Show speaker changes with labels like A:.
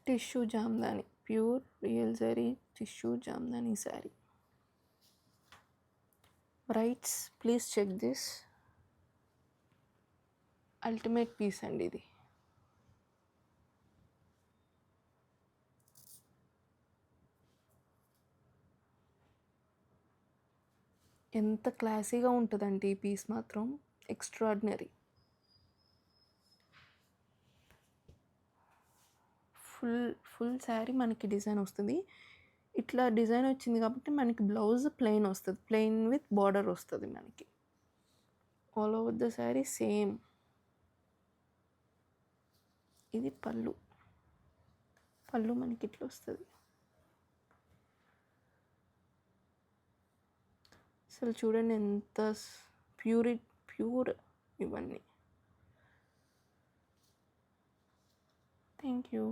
A: Tissue jamdani, pure real zari tissue jamdani sari. Rights please check this. Ultimate piece అండి ఇది. ఎంత క్లాసీగా ఉంటుందంటే ఈ పీస్ మాత్రం ఎక్స్ట్రాడినరీ. ఫుల్ శారీ మనకి డిజైన్ వస్తుంది. ఇట్లా డిజైన్ వచ్చింది కాబట్టి మనకి బ్లౌజ్ ప్లెయిన్ వస్తుంది, ప్లెయిన్ విత్ బార్డర్ వస్తుంది మనకి. All over the sari same. ఇది పళ్ళు మనకి ఇట్లా వస్తుంది. అసలు చూడండి ఎంత ప్యూర్ ఇవన్నీ. Thank you.